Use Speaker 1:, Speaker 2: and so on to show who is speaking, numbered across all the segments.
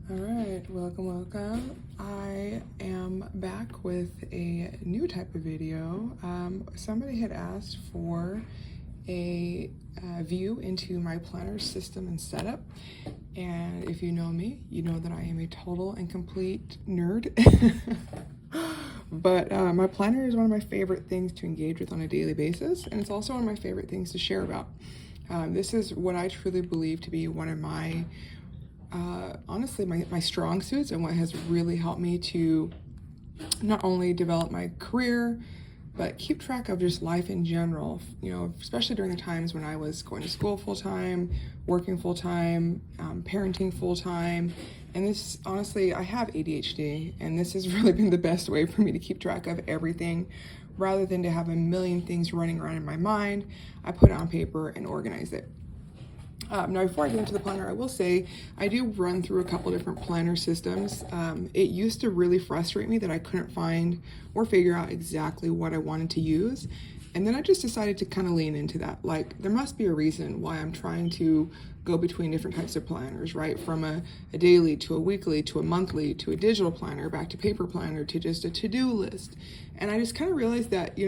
Speaker 1: All right, welcome. I am back with a new type of video. Somebody had asked for a view into my planner system and setup. And if you know me, you know that I am a total and complete nerd. But my planner is one of my favorite things to engage with on a daily basis, and it's also one of my favorite things to share about. This is what I truly believe to be one of my honestly my strong suits, and what has really helped me to not only develop my career but keep track of just life in general, especially during the times when I was going to school full-time, working full-time, parenting full-time. And this, honestly, I have ADHD, and this has really been the best way for me to keep track of everything. Rather than to have a million things running around in my mind, I put it on paper and organize it. Now, before I get into the planner, I will say I do run through a couple different planner systems. It used to really frustrate me that I couldn't find or figure out exactly what I wanted to use. And then I just decided to kind of lean into that. Like, there must be a reason why I'm trying to go between different types of planners, right? From a daily to a weekly to a monthly to a digital planner, back to paper planner to just a to-do list. And I just kind of realized that,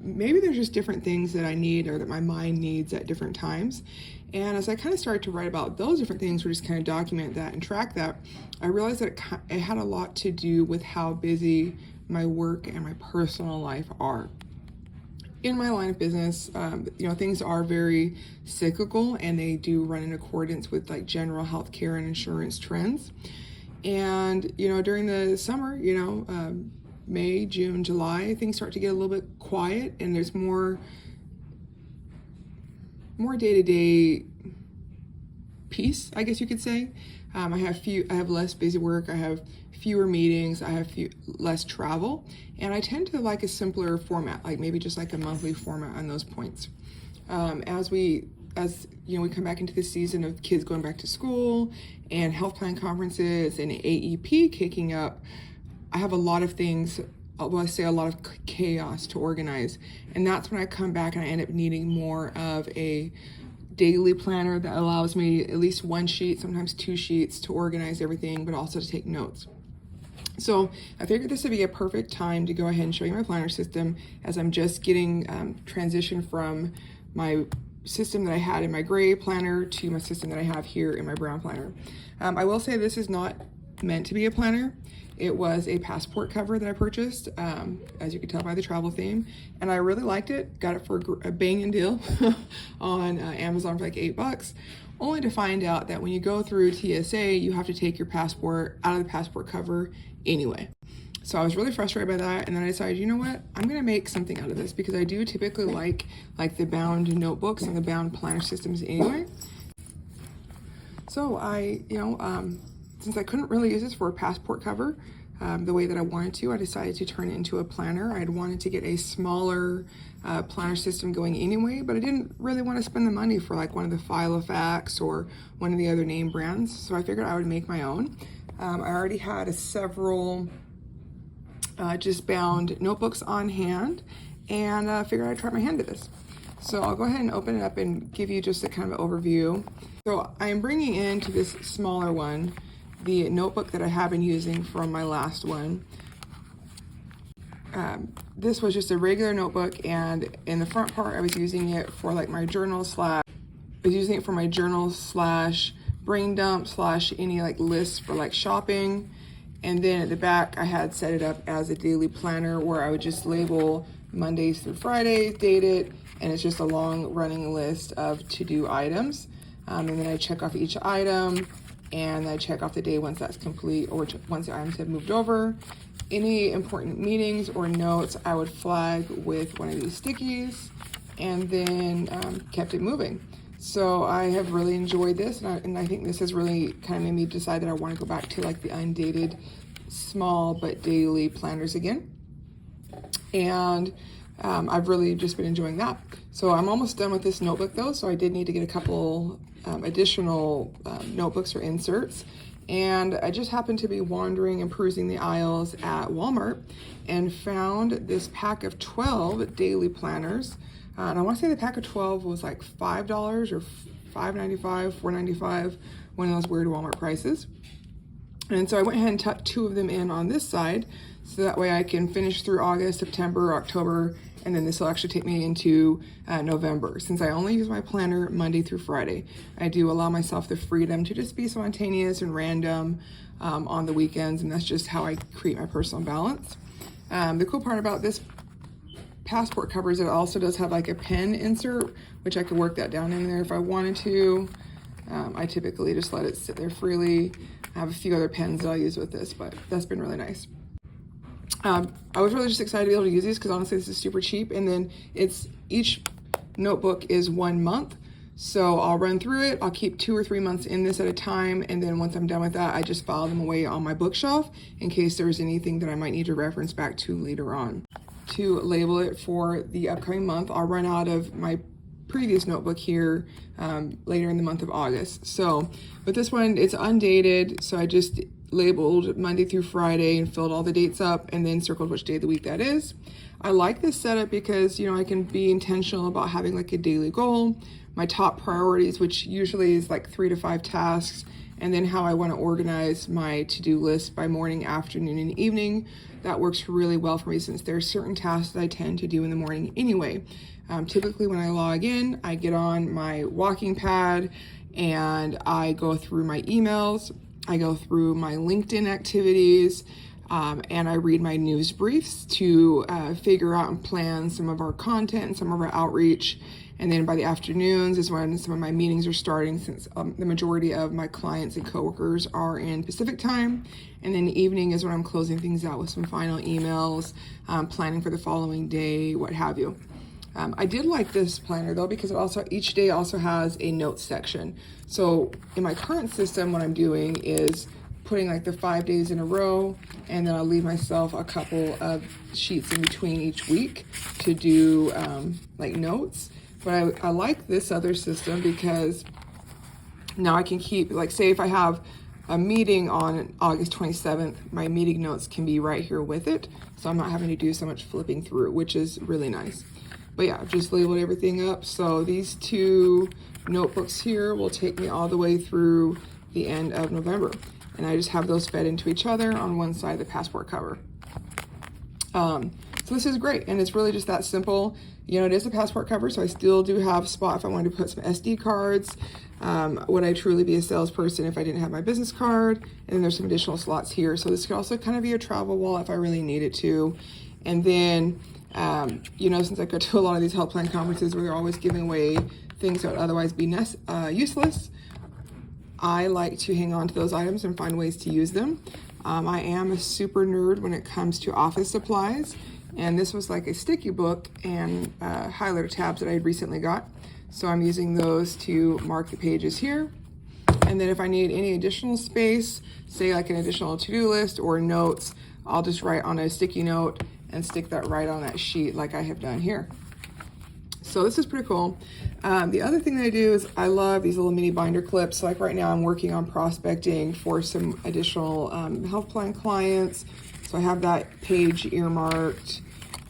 Speaker 1: maybe there's just different things that I need or that my mind needs at different times. And as I kind of started to write about those different things, or just kind of document that and track that, I realized that it had a lot to do with how busy my work and my personal life are. In my line of business, things are very cyclical, and they do run in accordance with like general healthcare and insurance trends. And, during the summer, May, June, July, things start to get a little bit quiet, and there's more day-to-day peace, I guess you could say. I have less busy work, I have fewer meetings, I have less travel, and I tend to like a simpler format, like maybe just like a monthly format on those points. As we come back into the season of kids going back to school and health plan conferences and AEP kicking up, I have a lot of things, a lot of chaos to organize. And that's when I come back and I end up needing more of a daily planner that allows me at least one sheet, sometimes two sheets, to organize everything, but also to take notes. So I figured this would be a perfect time to go ahead and show you my planner system, as I'm just getting transitioned from my system that I had in my gray planner to my system that I have here in my brown planner. I will say this is not meant to be a planner. It was a passport cover that I purchased, as you can tell by the travel theme, and I really liked it. Got it for a banging deal on Amazon for like $8, only to find out that when you go through TSA, you have to take your passport out of the passport cover anyway. So I was really frustrated by that, and then I decided, you know what, I'm gonna make something out of this, because I do typically like the bound notebooks and the bound planner systems anyway. So since I couldn't really use this for a passport cover the way that I wanted to, I decided to turn it into a planner. I'd wanted to get a smaller planner system going anyway, but I didn't really want to spend the money for like one of the Filofax or one of the other name brands, so I figured I would make my own. I already had several just bound notebooks on hand, and figured I'd try my hand at this. So I'll go ahead and open it up and give you just a kind of overview. So I am bringing into this smaller one the notebook that I have been using from my last one. This was just a regular notebook, and in the front part I was using it for like my journal slash brain dump slash any like lists for like shopping. And then at the back I had set it up as a daily planner where I would just label Mondays through Fridays, date it, and it's just a long running list of to-do items. And then I check off each item, and I check off the day once that's complete, or once the items have moved over. Any important meetings or notes I would flag with one of these stickies, and then kept it moving. So I have really enjoyed this, and I think this has really kind of made me decide that I want to go back to like the undated, small but daily planners again. And I've really just been enjoying that. So I'm almost done with this notebook though, so I did need to get a couple additional notebooks or inserts. And I just happened to be wandering and perusing the aisles at Walmart and found this pack of 12 daily planners. And I want to say the pack of 12 was like $5 or $5.95, $4.95, one of those weird Walmart prices. And so I went ahead and tucked 2 of them in on this side, so that way I can finish through August, September, October, and then this will actually take me into November. Since I only use my planner Monday through Friday, I do allow myself the freedom to just be spontaneous and random on the weekends, and that's just how I create my personal balance. The cool part about this passport cover is it also does have like a pen insert, which I could work that down in there if I wanted to. I typically just let it sit there freely. I have a few other pens that I'll use with this, but that's been really nice. I was really just excited to be able to use these because honestly this is super cheap, and then each notebook is 1 month, so I'll run through it. I'll keep 2 or 3 months in this at a time, and then once I'm done with that, I just file them away on my bookshelf in case there's anything that I might need to reference back to later on. To label it for the upcoming month, I'll run out of my previous notebook here later in the month of August. So with this one, it's undated, so I just labeled Monday through Friday and filled all the dates up and then circled which day of the week that is. I like this setup because, you know, I can be intentional about having like a daily goal, my top priorities, which usually is like 3 to 5 tasks, and then how I want to organize my to-do list by morning, afternoon, and evening. That works really well for me since there are certain tasks that I tend to do in the morning anyway. Typically when I log in, I get on my walking pad and I go through my emails, I go through my LinkedIn activities, and I read my news briefs to figure out and plan some of our content and some of our outreach. And then by the afternoons is when some of my meetings are starting, since the majority of my clients and coworkers are in Pacific time. And then the evening is when I'm closing things out with some final emails, planning for the following day, what have you. I did like this planner though because it each day also has a notes section. So in my current system, what I'm doing is putting like the 5 days in a row, and then I'll leave myself a couple of sheets in between each week to do like notes. But I like this other system because now I can keep, like, say if I have a meeting on August 27th, my meeting notes can be right here with it. So I'm not having to do so much flipping through, which is really nice. But yeah, I've just labeled everything up. So these 2 notebooks here will take me all the way through the end of November. And I just have those fed into each other on one side of the passport cover. So this is great, and it's really just that simple. You know, it is a passport cover, so I still do have a spot if I wanted to put some SD cards. Would I truly be a salesperson if I didn't have my business card? And then there's some additional slots here. So this could also kind of be a travel wall if I really needed to. And then, you know, since I go to a lot of these health plan conferences where they're always giving away things that would otherwise be useless, I like to hang on to those items and find ways to use them. I am a super nerd when it comes to office supplies. And this was like a sticky book and highlighter tabs that I had recently got. So I'm using those to mark the pages here. And then if I need any additional space, say like an additional to-do list or notes, I'll just write on a sticky note and stick that right on that sheet like I have done here. So this is pretty cool. The other thing that I do is I love these little mini binder clips. Like right now I'm working on prospecting for some additional health plan clients. So I have that page earmarked.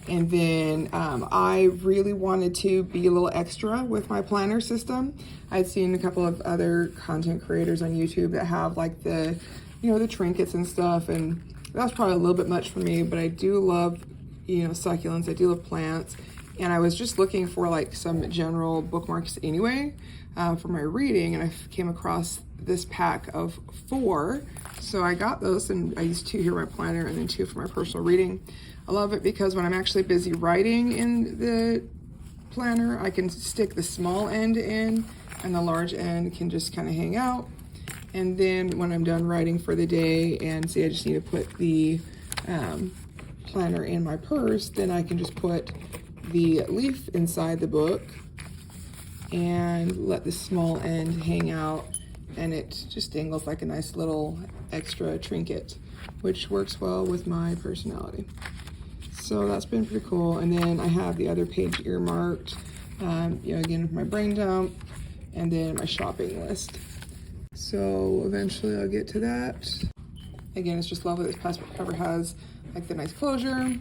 Speaker 1: And then I really wanted to be a little extra with my planner system. I'd seen a couple of other content creators on YouTube that have like the, you know, the trinkets and stuff. And that's probably a little bit much for me, but I do love, you know, succulents. I do love plants. And I was just looking for like some general bookmarks anyway for my reading. And I came across this pack of 4. So I got those, and I used 2 here in my planner and then 2 for my personal reading. I love it because when I'm actually busy writing in the planner, I can stick the small end in and the large end can just kind of hang out. And then when I'm done writing for the day and say I just need to put the planner in my purse, then I can just put the leaf inside the book and let the small end hang out, and it just dangles like a nice little extra trinket, which works well with my personality. So that's been pretty cool. And then I have the other page earmarked, you know, again, my brain dump, and then my shopping list. So eventually I'll get to that. Again, it's just lovely. This passport cover has like the nice closure.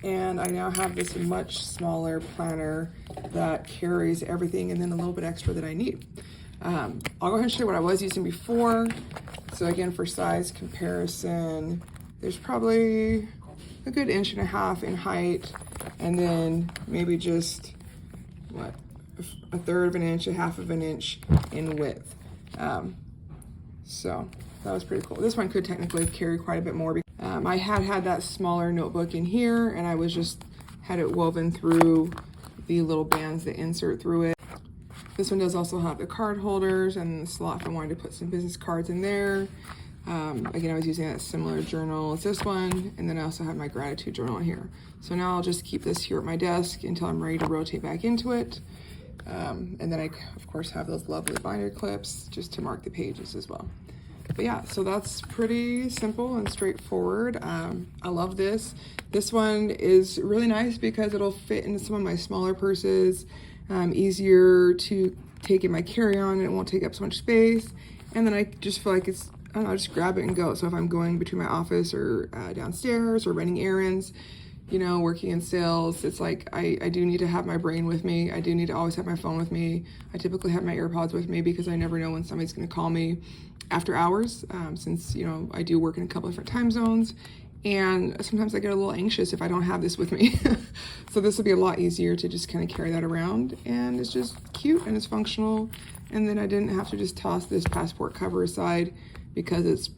Speaker 1: And I now have this much smaller planner that carries everything and then a little bit extra that I need. I'll go ahead and show you what I was using before. So again, for size comparison, there's probably a good 1.5 inches in height, and then maybe just, what, 1/3 of an inch, 1/2 of an inch in width. So that was pretty cool. This one could technically carry quite a bit more. I had that smaller notebook in here, and I had it woven through the little bands that insert through it. This one does also have the card holders and the slot if I wanted to put some business cards in there. Again, I was using that similar journal as this one, and then I also have my gratitude journal here. So now I'll just keep this here at my desk until I'm ready to rotate back into it. And then I, of course, have those lovely binder clips just to mark the pages as well. But yeah, so that's pretty simple and straightforward. I love this. This one is really nice because it'll fit into some of my smaller purses, easier to take in my carry-on, and it won't take up so much space. And then I just feel like it's, I don't know, just grab it and go. So if I'm going between my office or downstairs or running errands, you know, working in sales, it's like I do need to have my brain with me. I do need to always have my phone with me. I typically have my AirPods with me because I never know when somebody's going to call me after hours, since, you know, I do work in a couple different time zones, and sometimes I get a little anxious if I don't have this with me. So this will be a lot easier to just kind of carry that around, and it's just cute and it's functional. And then I didn't have to just toss this passport cover aside because it's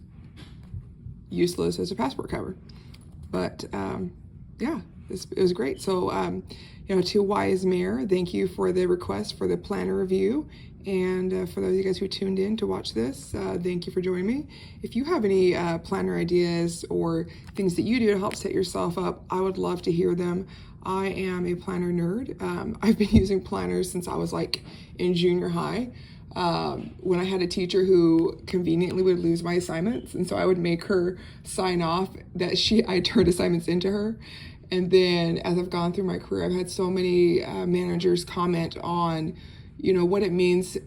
Speaker 1: useless as a passport cover. But yeah, it was great. So, you know, to Wise Mare, thank you for the request for the planner review. And for those of you guys who tuned in to watch this, thank you for joining me. If you have any planner ideas or things that you do to help set yourself up, I would love to hear them. I am a planner nerd. I've been using planners since I was like in junior high. When I had a teacher who conveniently would lose my assignments, and so I would make her sign off that I turned assignments into her. And then as I've gone through my career, I've had so many managers comment on, you know, what it means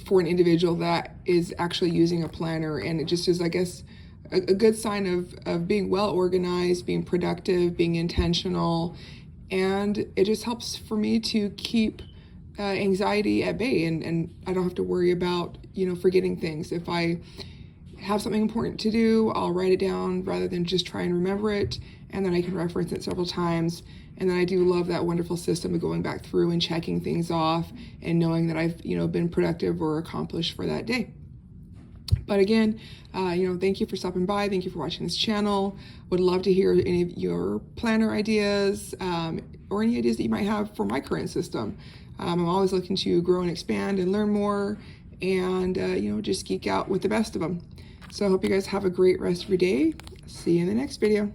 Speaker 1: for an individual that is actually using a planner. And it just is, I guess, a good sign of being well organized, being productive, being intentional. And it just helps for me to keep anxiety at bay, and I don't have to worry about, you know, forgetting things. If I have something important to do, I'll write it down rather than just try and remember it, and then I can reference it several times. And then I do love that wonderful system of going back through and checking things off and knowing that I've, you know, been productive or accomplished for that day. But again, you know, thank you for stopping by. Thank you for watching this channel. Would love to hear any of your planner ideas or any ideas that you might have for my current system. I'm always looking to grow and expand and learn more, and you know, just geek out with the best of them. So I hope you guys have a great rest of your day. See you in the next video.